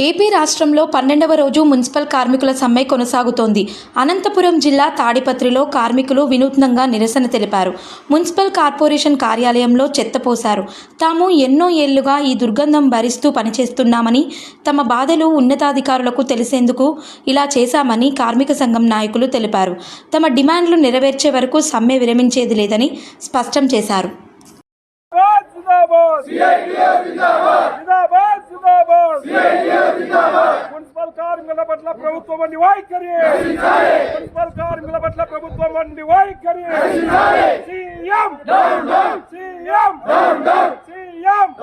AP రాష్ట్రంలో 12వ రోజు municipal కార్మికుల సమ్మె కొనసాగుతోంది. అనంతపురం జిల్లా తాడిపత్రిలో కార్మికులు వినూత్నంగా నిరసన తెలిపారు. మున్సిపల్ కార్పొరేషన్ కార్యాలయంలో చెత్త పోశారు. తాము ఎన్నో ఏళ్లుగా ఈ దుర్గంధం భరిస్తూ పనిచేస్తున్నామని, తమ బాధలు ఉన్నతాధికారులకు తెలిసేందుకు ఇలా చేశామని కార్మిక సంఘం నాయకులు తెలిపారు. తమ డిమాండ్లు నెరవేర్చే వరకు సమ్మె విరమించేది లేదని స్పష్టం చేశారు. మున్సిపల్ కార్మికుల పట్ల ప్రభుత్వం వైఖరి, మున్సిపల్ కార్మికుల పట్ల ప్రభుత్వం వైఖరి. సీఎం సీఎం సీఎం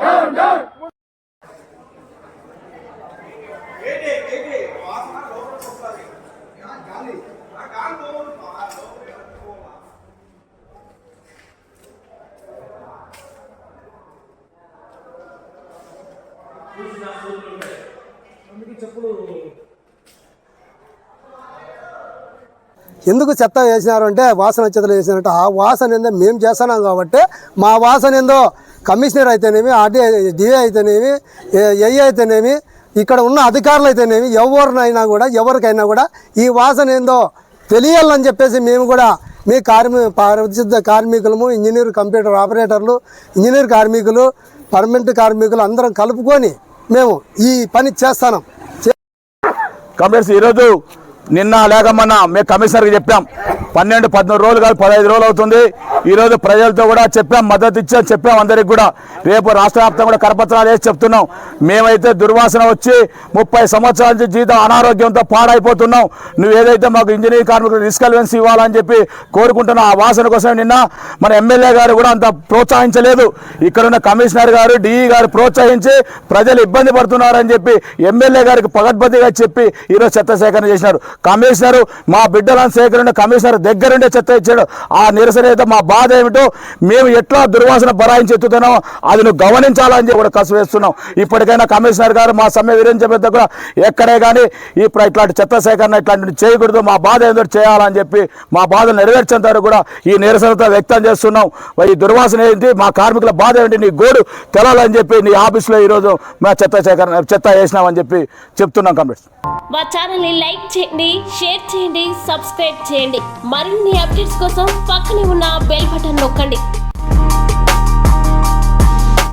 ఎందుకు చెత్త వేసినారు అంటే వాసన చెత్తలు వేసినట్టు ఆ వాసన ఏందో మేము చేస్తున్నాం కాబట్టి మా వాసన ఏందో కమిషనర్ అయితేనేమి, డిఏ అయితేనేమి, ఏఈ అయితేనేమి, ఇక్కడ ఉన్న అధికారులు అయితేనేమి, ఎవరికైనా కూడా ఈ వాసన ఏందో తెలియాలని చెప్పేసి మేము కూడా మీ పారిశుద్ధ కార్మికులము, ఇంజనీర్, కంప్యూటర్ ఆపరేటర్లు, ఇంజనీర్ కార్మికులు, పర్మనెంట్ కార్మికులు అందరం కలుపుకొని మేము ఈ పని చేస్తున్నాం. కాంగ్రెస్ ఈరోజు నిన్న లేక మొన్న మేము కమిషనర్కి చెప్పాం. 12-13 రోజులు కాదు, 15 రోజులు అవుతుంది. ఈరోజు ప్రజలతో కూడా చెప్పాం, మద్దతు ఇచ్చాం, చెప్పాం అందరికి కూడా. రేపు రాష్ట్ర వ్యాప్తంగా కూడా కరపత్రాలు వేసి చెప్తున్నాం. మేమైతే దుర్వాసన వచ్చి 30 సంవత్సరాల నుంచి జీవితం అనారోగ్యంతో పాడైపోతున్నాం. నువ్వు ఏదైతే మాకు ఇంజనీరింగ్ కార్మికులు రిస్కల్వెన్స్ ఇవ్వాలని చెప్పి కోరుకుంటున్నాం. ఆ వాసన కోసం నిన్న మన ఎమ్మెల్యే గారు కూడా అంత ప్రోత్సహించలేదు. ఇక్కడున్న కమిషనర్ గారు, డిఈ గారు ప్రోత్సహించి ప్రజలు ఇబ్బంది పడుతున్నారని చెప్పి ఎమ్మెల్యే గారికి పగడ్బందీగా చెప్పి ఈరోజు చెత్త సేకరణ చేసినారు. కమిషనరు మా బిడ్డలను సేకరణ కమిషనర్ దగ్గరుండే చెత్త ఇచ్చాడు. ఆ నిరసన అయితే మా బాధ ఏమిటో, మేము ఎట్లా దుర్వాసన బరాయించి ఎత్తుతున్నామో అది నువ్వు గమనించాలని చెప్పి కూడా కసు వేస్తున్నాం. ఇప్పటికైనా కమిషనర్ గారు మా సమ్మె విరించబెద్ద కూడా ఎక్కడే కానీ ఇట్లాంటి చెత్త సేకరణ ఇట్లాంటివి చేయకూడదు, మా బాధ ఏదో చేయాలని చెప్పి మా బాధలు నెరవేర్చేంత వరకు కూడా ఈ నిరసనతో వ్యక్తం చేస్తున్నాం. ఈ దుర్వాసన ఏంటి, మా కార్మికుల బాధ ఏంటి, నీ గోడు తెలాలని చెప్పి నీ ఆఫీస్లో ఈరోజు మా చెత్త వేసినామని చెప్పి చెప్తున్నాం. కాంగ్రెస్ మా ఛానల్ని లైక్ చేయండి, షేర్ చేయండి, సబ్స్క్రైబ్ చేయండి. మరిన్ని అప్డేట్స్ కోసం పక్కనే ఉన్న బెల్ బటన్ నొక్కండి.